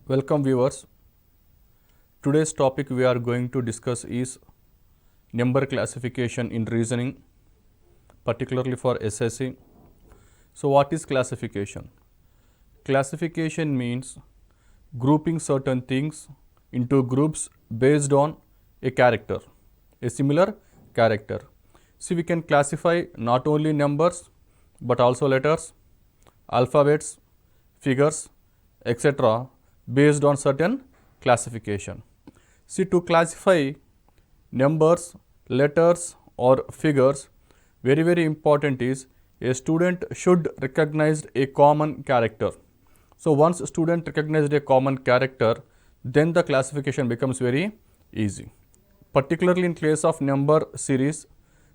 Welcome viewers. Today's topic we are going to discuss is number classification in reasoning, particularly for SSC. So what is classification? Classification means grouping certain things into groups based on a character, a similar character. See, we can classify not only numbers but also letters, alphabets, figures, etc. based on certain classification. See, to classify numbers, letters or figures, very important is a student should recognize a common character. So once a student recognized a common character, then the classification becomes very easy. Particularly in case of number series,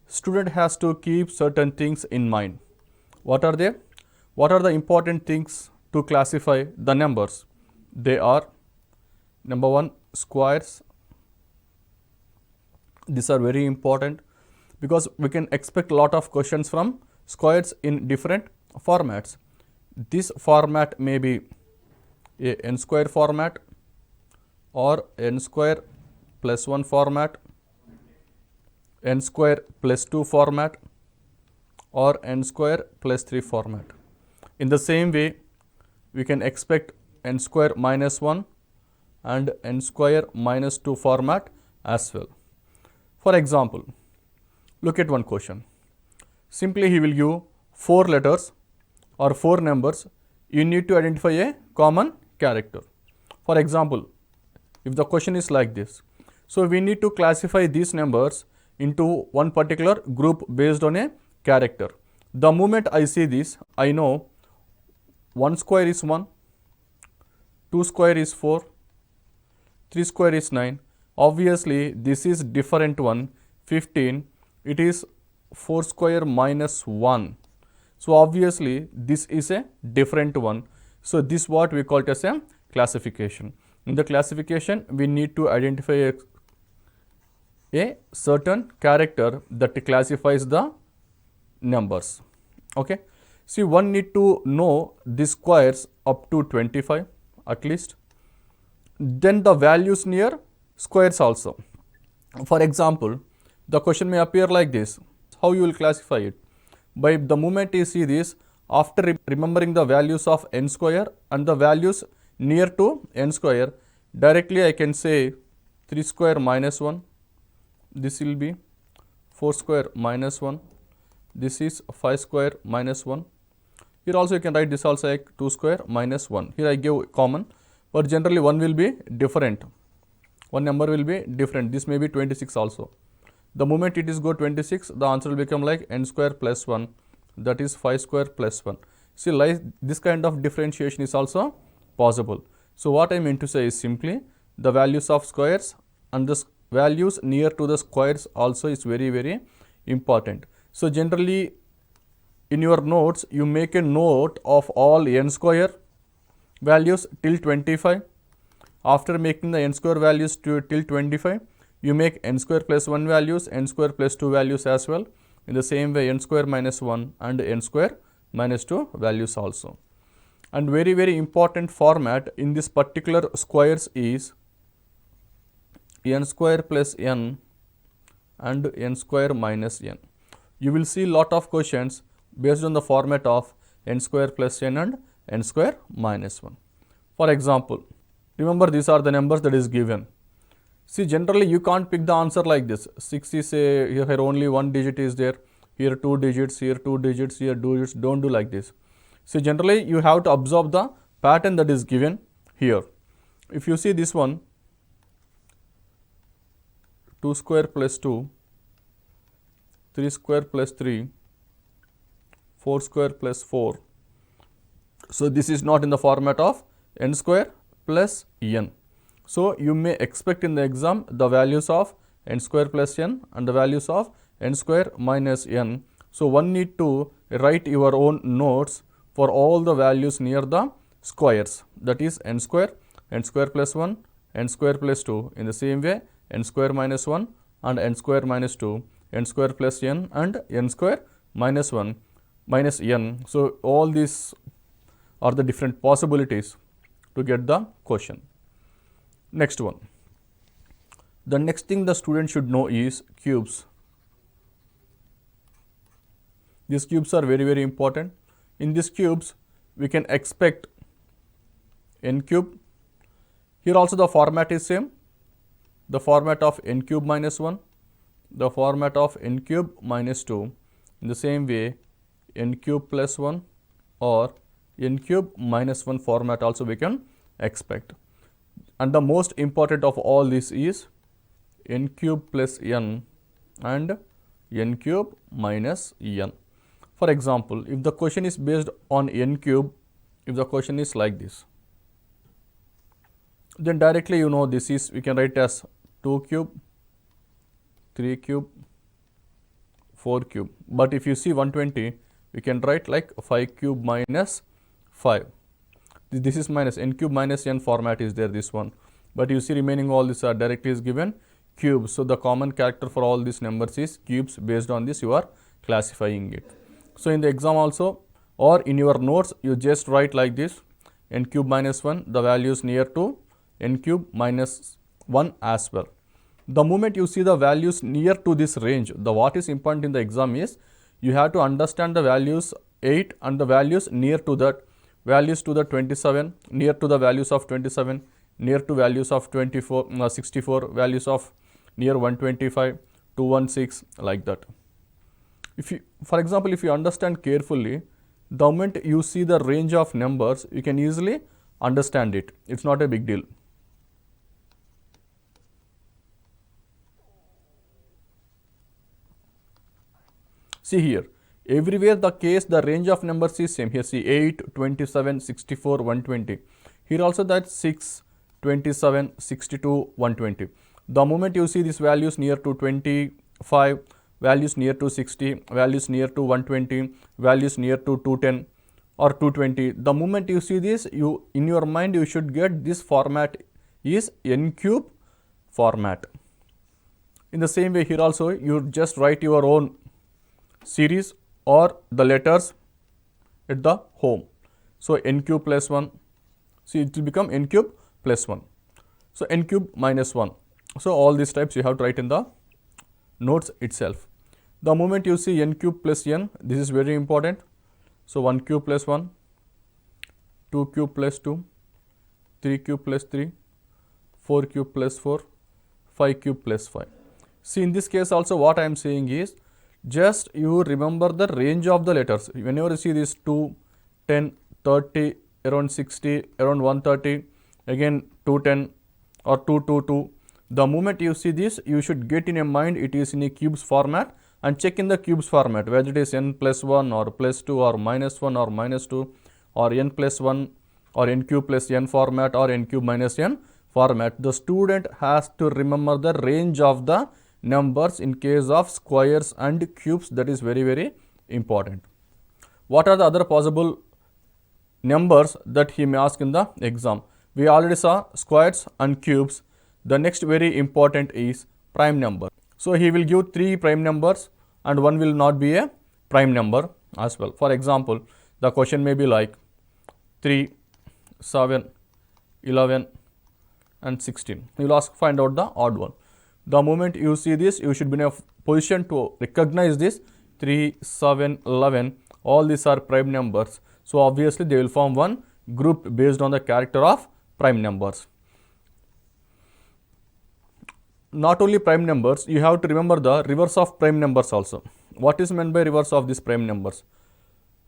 student has to keep certain things in mind. What are they? What are the important things to classify the numbers? They are, number one, squares. These are very important because we can expect a lot of questions from squares in different formats. This format may be a n square format or n square plus 1 format, n square plus 2 format or n square plus 3 format. In the same way, we can expect n square minus 1 and n square minus 2 format as well. For example, look at one question. Simply he will give 4 letters or 4 numbers. You need to identify a common character. For example, if the question is like this, so we need to classify these numbers into one particular group based on a character. The moment I see this, I know 1 square is 1, 2 square is 4, 3 square is 9. Obviously, this is different one, 15. It is 4 square minus 1. So obviously, this is a different one. So this what we call it as a classification. In the classification, we need to identify a certain character that classifies the numbers. Okay. See, one need to know the squares up to 25 at least, then the values near squares also. For example, the question may appear like this. How you will classify it? By the moment you see this, after remembering the values of n square and the values near to n square, directly I can say 3 square minus 1, this will be 4 square minus 1, this is 5 square minus 1. Here also you can write this also like 2 square minus 1. Here I give common, but generally one will be different. One number will be different. This may be 26 also. The moment it is go 26, the answer will become like n square plus 1, that is 5 square plus 1. See, like this kind of differentiation is also possible. So what I mean to say is simply the values of squares and the values near to the squares also is very important. So generally in your notes, you make a note of all n square values till 25. After making the n square values till 25, you make n square plus 1 values, n square plus 2 values as well. In the same way, n square minus 1 and n square minus 2 values also. And very important format in this particular squares is n square plus n and n square minus n. You will see lot of questions based on the format of n square plus n and n square minus 1. For example, remember these are the numbers that is given. See, generally you can't pick the answer like this. 6 is a, here only 1 digit is there, here 2 digits, here 2 digits, here 2 digits. Don't do like this. See, generally you have to observe the pattern that is given here. If you see this one, 2 square plus 2, 3 square plus 3, 4 square plus 4. So this is not in the format of n square plus n. So you may expect in the exam the values of n square plus n and the values of n square minus n. So one need to write your own notes for all the values near the squares, that is n square plus 1, n square plus 2. In the same way, n square minus 1 and n square minus 2, n square plus n and n square minus 1 minus n. So all these are the different possibilities to get the question. Next one. The next thing the student should know is cubes. These cubes are very, very important. In these cubes, we can expect n cube. Here also the format is same. The format of n cube minus 1, the format of n cube minus 2. In the same way, n cube plus 1 or n cube minus 1 format also we can expect. And the most important of all this is n cube plus n and n cube minus n. For example, if the question is based on n cube, if the question is like this, then directly you know this is, we can write as 2 cube, 3 cube, 4 cube. But if you see 120, we can write like 5 cube minus 5. This is minus n cube minus n format is there, this one. But you see remaining all these are directly is given cubes. So the common character for all these numbers is cubes. Based on this you are classifying it. So in the exam also or in your notes you just write like this, n cube minus 1, the value is near to n cube minus 1 as well. The moment you see the values near to this range, what is important in the exam is you have to understand the values 8 and the values near to that, values to the 27, near to the values of 27, near to values of 64, values of near 125, 216, like that. If you, for example, if you understand carefully, the moment you see the range of numbers, you can easily understand it. It's not a big deal. See here, everywhere the case, the range of numbers is same. Here see 8, 27, 64, 120. Here also that 6, 27, 62, 120. The moment you see these values near to 25, values near to 60, values near to 120, values near to 210 or 220, the moment you see this, you in your mind you should get this format is n cube format. In the same way here also you just write your own series or the letters at the home. So n cube plus 1, see it will become n cube plus 1. So n cube minus 1. So all these types you have to write in the notes itself. The moment you see n cube plus n, this is very important. So 1 cube plus 1, 2 cube plus 2, 3 cube plus 3, 4 cube plus 4, 5 cube plus 5. See in this case also what I am saying is, just you remember the range of the letters. Whenever you see this 2, 10, 30, around 60, around 130, again 210 or 222, the moment you see this, you should get in your mind it is in a cubes format and check in the cubes format whether it is n plus 1 or plus 2 or minus 1 or minus 2 or n plus 1 or n cube plus n format or n cube minus n format. The student has to remember the range of the numbers in case of squares and cubes. That is very, very important. What are the other possible numbers that he may ask in the exam? We already saw squares and cubes. The next very important is prime number. So he will give 3 prime numbers and one will not be a prime number as well. For example, the question may be like 3, 7, 11 and 16. He will ask find out the odd one. The moment you see this, you should be in a position to recognize this 3, 7, 11, all these are prime numbers. So obviously they will form one group based on the character of prime numbers. Not only prime numbers, you have to remember the reverse of prime numbers also. What is meant by reverse of these prime numbers?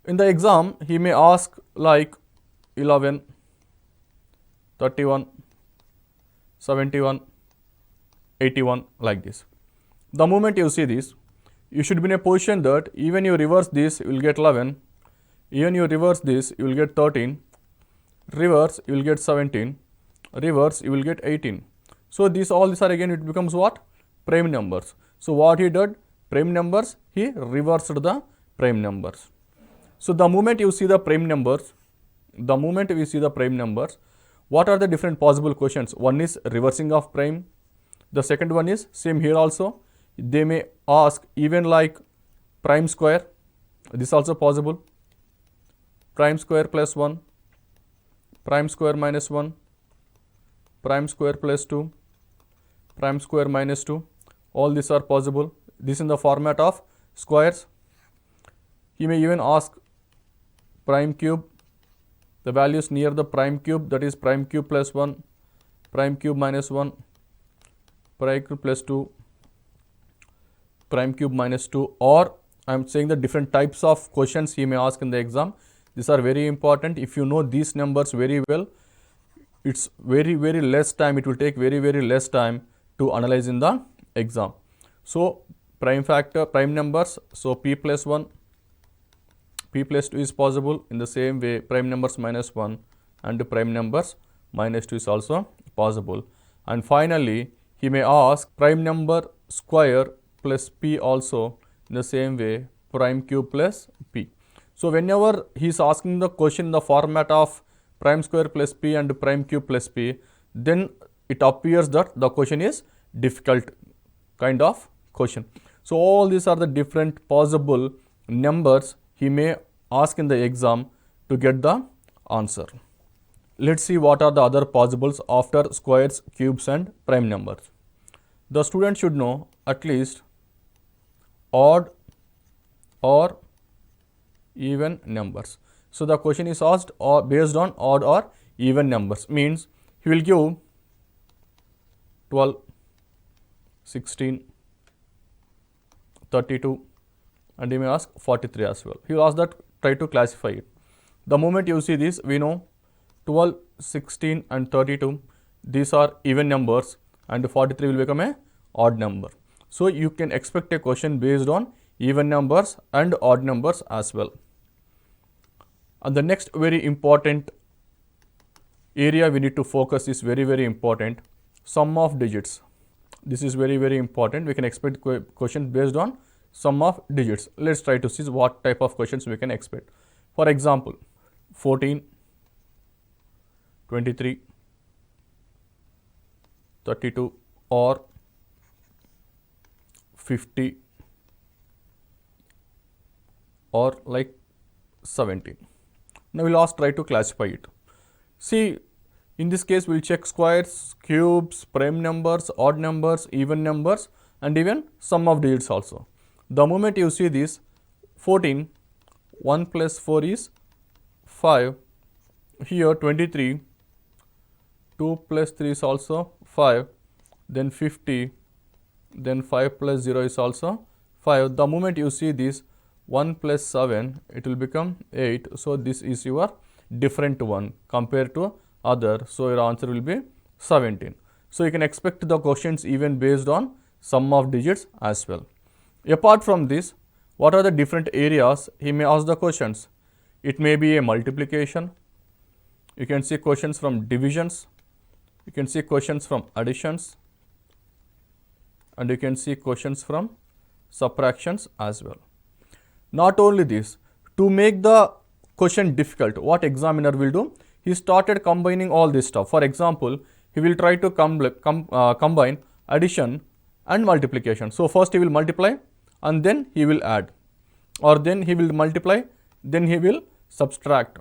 In the exam, he may ask like 11, 31, 71, 81, like this. The moment you see this, you should be in a position that even you reverse this, you will get 11, even you reverse this, you will get 13, reverse, you will get 17, reverse, you will get 18. So all these are again, it becomes what? Prime numbers. So what he did? Prime numbers, he reversed the prime numbers. So the moment you see the prime numbers, what are the different possible questions? One is reversing of prime. The second one is same here also. They may ask even like prime square. This also possible. Prime square plus 1, prime square minus 1, prime square plus 2, prime square minus 2. All these are possible. This in the format of squares. He may even ask prime cube, the values near the prime cube, that is prime cube plus 1, prime cube minus 1, prime cube plus 2, prime cube minus 2, or I am saying the different types of questions he may ask in the exam. These are very important. If you know these numbers very well, it's very less time, it will take very less time to analyze in the exam. So prime factor, prime numbers, so p plus 1, p plus 2 is possible. In the same way, prime numbers minus 1 and prime numbers minus 2 is also possible. And finally, he may ask prime number square plus p also. In the same way, prime cube plus p. So whenever he is asking the question in the format of prime square plus p and prime cube plus p, then it appears that the question is difficult kind of question. So all these are the different possible numbers he may ask in the exam to get the answer. Let's see what are the other possibles after squares, cubes and prime numbers. The student should know at least odd or even numbers. So the question is asked or based on odd or even numbers, means he will give 12, 16, 32 and he may ask 43 as well. He will ask that, try to classify it. The moment you see this, we know 12, 16 and 32, these are even numbers and 43 will become a odd number. So you can expect a question based on even numbers and odd numbers as well. And the next very important area we need to focus is very important, sum of digits. This is very important. We can expect questions based on sum of digits. Let's try to see what type of questions we can expect. For example, 14, 23, 32 or 50 or like 17. Now we will try to classify it. See, in this case we will check squares, cubes, prime numbers, odd numbers, even numbers and even sum of digits also. The moment you see this 14, 1 plus 4 is 5, here 23, 2 plus 3 is also 5, then 50, then 5 plus 0 is also 5. The moment you see this 1 plus 7, it will become 8. So this is your different one compared to other. So your answer will be 17. So you can expect the questions even based on sum of digits as well. Apart from this, what are the different areas he may ask the questions? It may be a multiplication. You can see questions from divisions. You can see questions from additions. And you can see questions from subtractions as well. Not only this, to make the question difficult, what examiner will do? He started combining all this stuff. For example, he will try to combine addition and multiplication. So first he will multiply and then he will add, or then he will multiply, then he will subtract,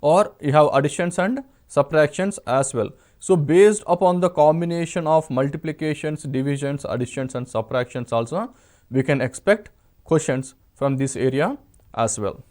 or you have additions and subtractions as well. So based upon the combination of multiplications, divisions, additions and subtractions also, we can expect questions from this area as well.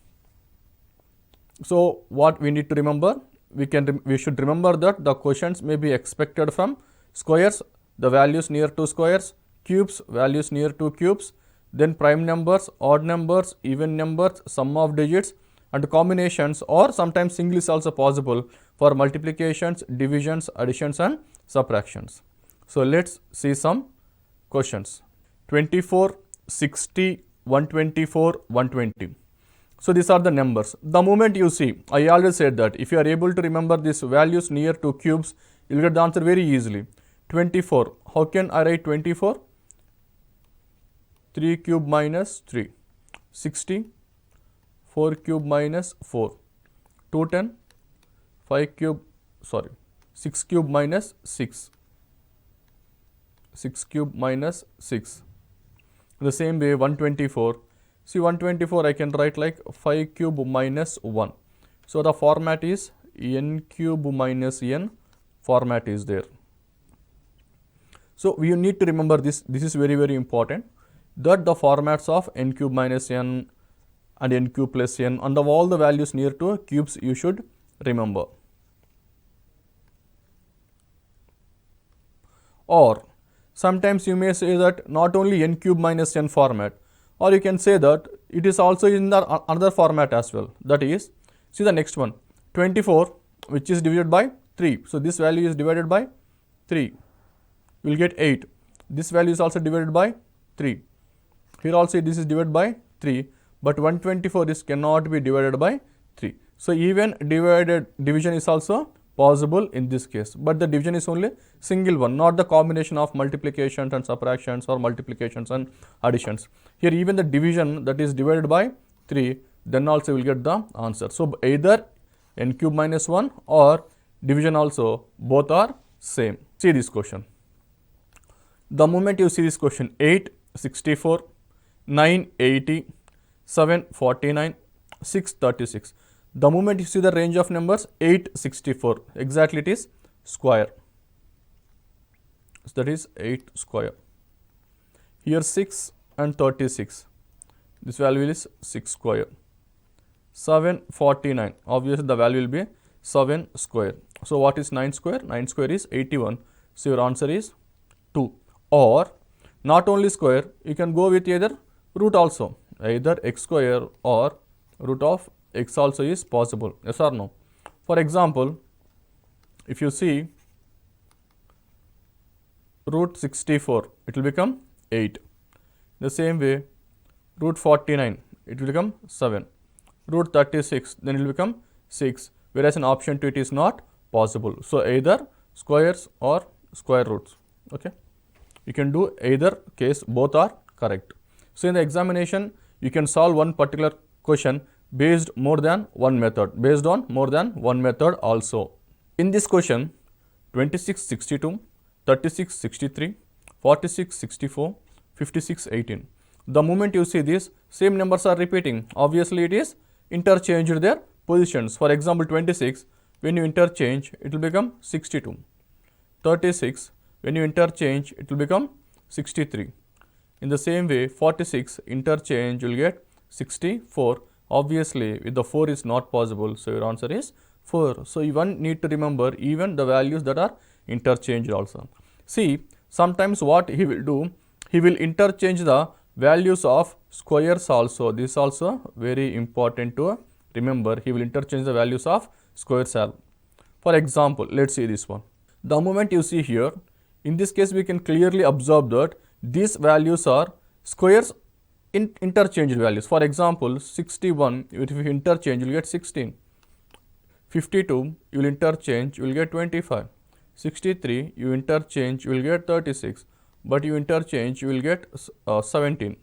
So what we need to remember, we should remember that the questions may be expected from squares, the values near to squares, cubes, values near to cubes, then prime numbers, odd numbers, even numbers, sum of digits and combinations, or sometimes single is also possible for multiplications, divisions, additions and subtractions. So let's see some questions. 24, 60, 124, 120. So these are the numbers. The moment you see, I already said that if you are able to remember these values near to cubes, you will get the answer very easily. 24, how can I write 24? 3 cube minus 3. 60, 4 cube minus 4. 210, 6 cube minus 6. 6 cube minus 6. In the same way, 124. See, 124 I can write like 5 cube minus 1. So the format is n cube minus n format is there. So we need to remember this. This is very, very important, that the formats of n cube minus n and n cube plus n and all the values near to cubes you should remember. Or sometimes you may say that not only n cube minus n format, or you can say that it is also in the another format as well. That is, see the next one, 24, which is divided by 3. So this value is divided by 3. You will get 8. This value is also divided by 3. Here also this is divided by 3, but 124 this cannot be divided by 3. So even division is also possible in this case, but the division is only single one, not the combination of multiplications and subtractions or multiplications and additions. Here even the division, that is divided by 3, then also you will get the answer. So either n cube minus 1 or division also, both are same. See this question. The moment you see this question, 8 64, 9 80, 7 49, 6 36. The moment you see the range of numbers 8 64, exactly it is square. So that is 8 square. Here 6 and 36. This value is 6 square. 7 49. Obviously the value will be 7 square. So what is 9 square? 9 square is 81. So your answer is 2. Or not only square, you can go with either root also. Either x square or root of x also is possible. Yes or no? For example, if you see root 64, it will become 8. The same way, root 49, it will become 7. Root 36, then it will become 6. Whereas in option 2, it is not possible. So either squares or square roots. Okay. You can do either case, both are correct. So in the examination, you can solve one particular question based more than one method, based on more than one method also. In this question, 26 62, 36 63, 46 64, 56 18. The moment you see this, same numbers are repeating. Obviously, it is interchanged their positions. For example, 26, when you interchange, it will become 62. 36, when you interchange, it will become 63. In the same way, 46, interchange, you will get 64. Obviously, with the 4 is not possible, so your answer is 4. So one need to remember even the values that are interchanged also. See, sometimes what he will do, he will interchange the values of squares also. This is also very important to remember. He will interchange the values of squares. For example, let's see this one. The moment you see here, in this case we can clearly observe that these values are squares interchanged values. For example, 61, if you interchange, you will get 16. 52, you will interchange, you will get 25. 63, you interchange, you will get 36. But you interchange, you will get 17.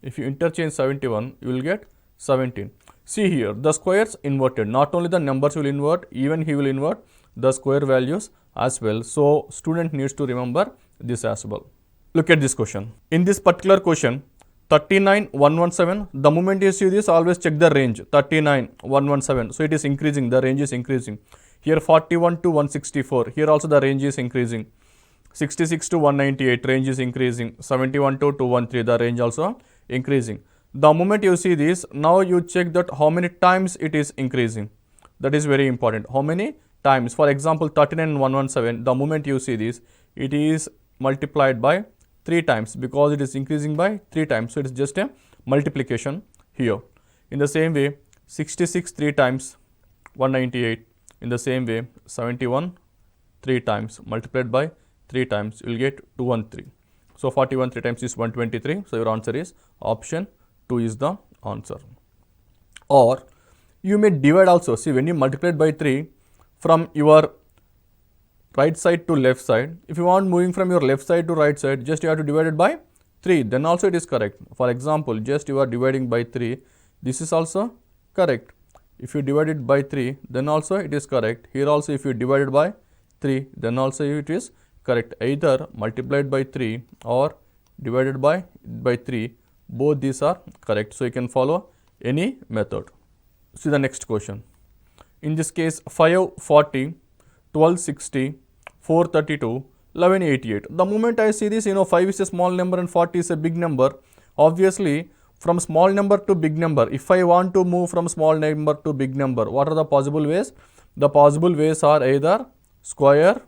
If you interchange 71, you will get 17. See here, the squares inverted. Not only the numbers will invert, even he will invert the square values as well. So student needs to remember this as well. Look at this question. In this particular question, 39 117, the moment you see this, always check the range. 39 117, so it is increasing, the range is increasing. Here 41 to 164, here also the range is increasing. 66 to 198, range is increasing. 71 to 213, the range also increasing. The moment you see this, now you check that how many times it is increasing. That is very important. How many times? For example, 39 and 117, the moment you see this, it is multiplied by 3 times because it is increasing by 3 times. So it is just a multiplication here. In the same way, 66 3 times 198. In the same way, 71 3 times multiplied by 3 times, you will get 213. So 41 3 times is 123. So your answer is option 2 is the answer. Or you may divide also. See, when you multiply by 3 from your right side to left side, if you want moving from your left side to right side, just you have to divide it by 3, then also it is correct. For example, just you are dividing by 3, this is also correct. If you divide it by 3, then also it is correct. Here also if you divide it by 3, then also it is correct. Either multiplied by 3 or divided by 3, both these are correct. So you can follow any method. see the next question. In this case 540, 1260, 432, 1188. The moment I see this, 5 is a small number and 40 is a big number. Obviously, from small number to big number, if I want to move from small number to big number, what are the possible ways? The possible ways are either square,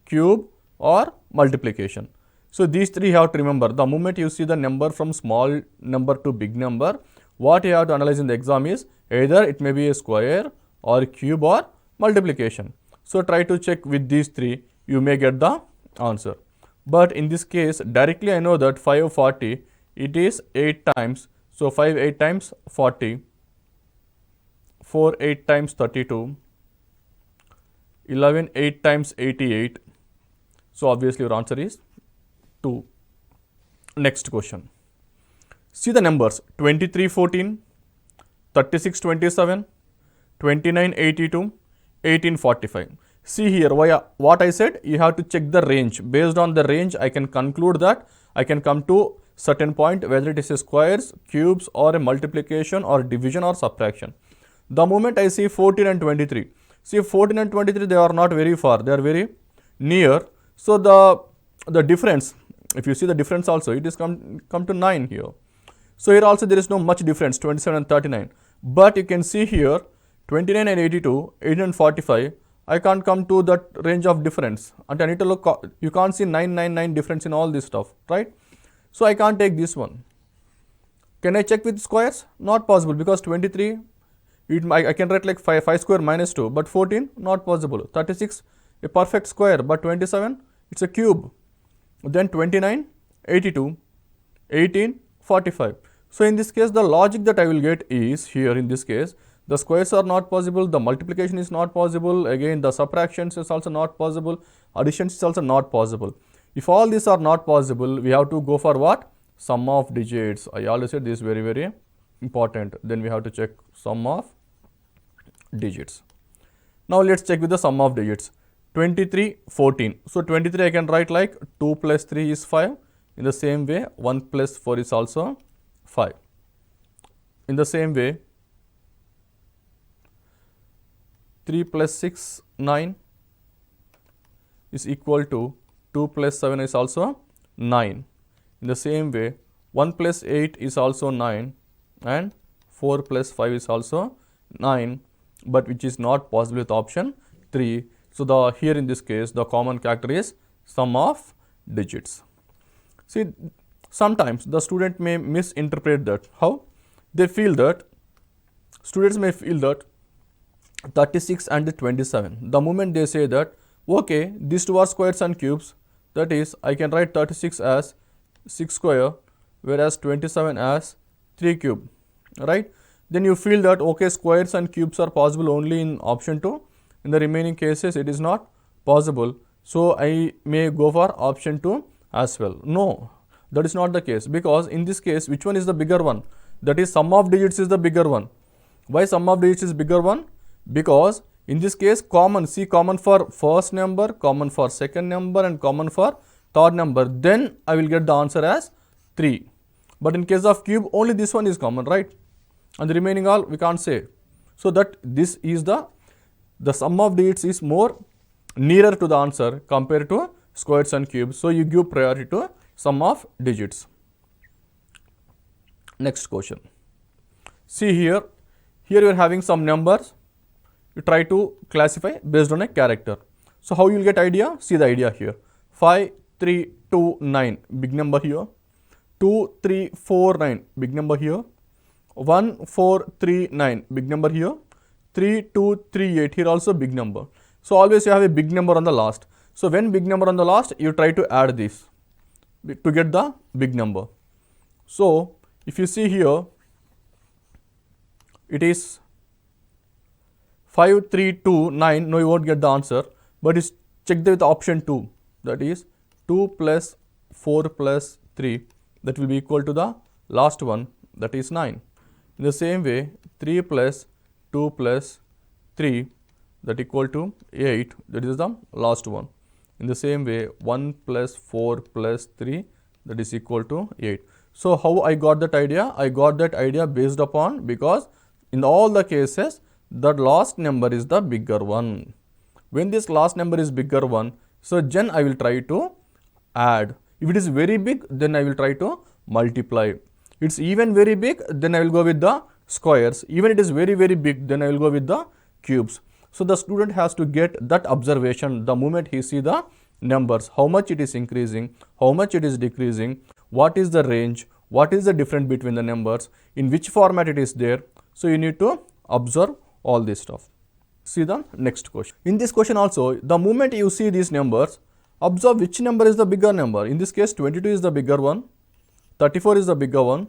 cube or multiplication. So these three you have to remember. The moment you see the number from small number to big number, what you have to analyze in the exam is either it may be a square or cube or multiplication. So try to check with these three, you may get the answer. But in this case, directly I know that 540, it is 8 times. So 5 8 times 40, 4 8 times 32, 11 8 times 88. So obviously your answer is 2. Next question. See the numbers 23 14, 36 27, 29 82, 18 45. See here, what I said, you have to check the range. Based on the range, I can conclude that I can come to certain point whether it is a squares, cubes or a multiplication or division or subtraction. The moment I see 14 and 23, see 14 and 23, they are not very far, they are very near. So the difference, if you see the difference also, it is come to 9 here. So here also there is no much difference, 27 and 39. But you can see here 29 and 82, 18 and 45, I can't come to that range of difference. And I need to look, you can't see 999 difference in all this stuff, right? So I can't take this one. Can I check with squares? Not possible, because 23, I can write like 5 square minus 2, but 14, not possible. 36, a perfect square, but 27, it's a cube. Then 29, 82, 18, 45. So in this case, the logic that I will get is here in this case, the squares are not possible, the multiplication is not possible, again the subtractions is also not possible, additions is also not possible. If all these are not possible, we have to go for what? Sum of digits. I always said this is very, very important. Then we have to check sum of digits. Now let's check with the sum of digits. 23, 14. So 23 I can write like 2 plus 3 is 5. In the same way, 1 plus 4 is also 5. In the same way, 3 plus 6, 9 is equal to 2 plus 7 is also 9. In the same way, 1 plus 8 is also 9 and 4 plus 5 is also 9, but which is not possible with option 3. So here in this case, the common character is sum of digits. See, sometimes the student may misinterpret that. How? They feel that, students may feel that 36 and 27. The moment they say that, okay, these two are squares and cubes, that is, I can write 36 as 6 square, whereas 27 as 3 cube, right? Then you feel that, okay, squares and cubes are possible only in option 2. In the remaining cases, it is not possible. So I may go for option 2 as well. No, that is not the case, because in this case, which one is the bigger one? That is, sum of digits is the bigger one. Why sum of digits is bigger one? Because in this case, common for first number, common for second number and common for third number. Then I will get the answer as 3. But in case of cube, only this one is common, right? And the remaining all we can't say. So that this is the sum of digits is more nearer to the answer compared to squares and cubes. So you give priority to sum of digits. Next question. See here you are having some numbers. You try to classify based on a character. So how you will get idea? See the idea here. 5, 3, 2, 9, big number here. 2, 3, 4, 9, big number here. 1, 4, 3, 9, big number here. 3, 2, 3, 8, here also big number. So always you have a big number on the last. So when big number on the last, you try to add this to get the big number. So if you see here, it is 5, 3, 2, 9, no, you won't get the answer, but it's checked with option 2, that is 2 plus 4 plus 3, that will be equal to the last one, that is 9. In the same way, 3 plus 2 plus 3, that equal to 8, that is the last one. In the same way, 1 plus 4 plus 3, that is equal to 8. So how I got that idea? I got that idea based upon, because in all the cases, the last number is the bigger one. When this last number is bigger one, so then I will try to add. If it is very big, then I will try to multiply. It's even very big, then I will go with the squares. Even it is very big, then I will go with the cubes. So the student has to get that observation the moment he see the numbers, how much it is increasing, how much it is decreasing, what is the range, what is the difference between the numbers, in which format it is there. So you need to observe all this stuff. See the next question. In this question also, the moment you see these numbers, observe which number is the bigger number. In this case, 22 is the bigger one, 34 is the bigger one,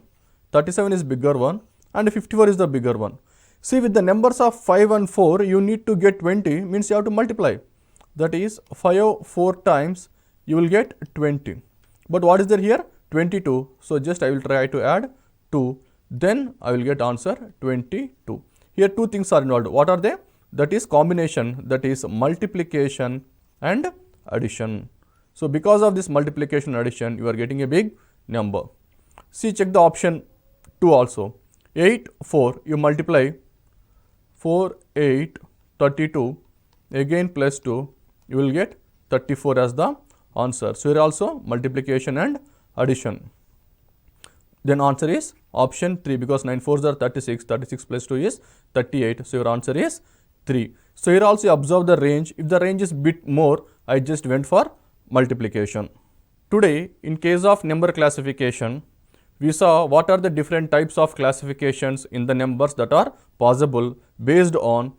37 is bigger one, and 54 is the bigger one. See, with the numbers of 5 and 4, you need to get 20, means you have to multiply. That is 5 4 times, you will get 20. But what is there here? 22. So just I will try to add 2. Then I will get answer 22. Here two things are involved. What are they? That is combination, that is multiplication and addition. So because of this multiplication and addition, you are getting a big number. See, check the option 2 also. 8, 4, you multiply 4, 8, 32, again plus 2, you will get 34 as the answer. So here also multiplication and addition. Then answer is option 3, because 9 4s are 36, 36 plus 2 is 38. So your answer is 3. So here also observe the range. If the range is bit more, I just went for multiplication. Today, in case of number classification, we saw what are the different types of classifications in the numbers that are possible based on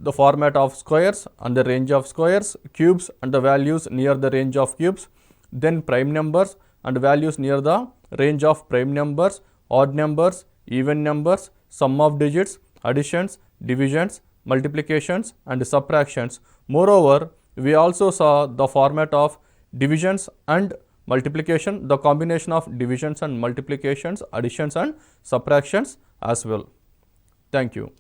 the format of squares and the range of squares, cubes and the values near the range of cubes, then prime numbers and values near the range of prime numbers, odd numbers, even numbers, sum of digits, additions, divisions, multiplications and subtractions. Moreover, we also saw the format of divisions and multiplication, the combination of divisions and multiplications, additions and subtractions as well. Thank you.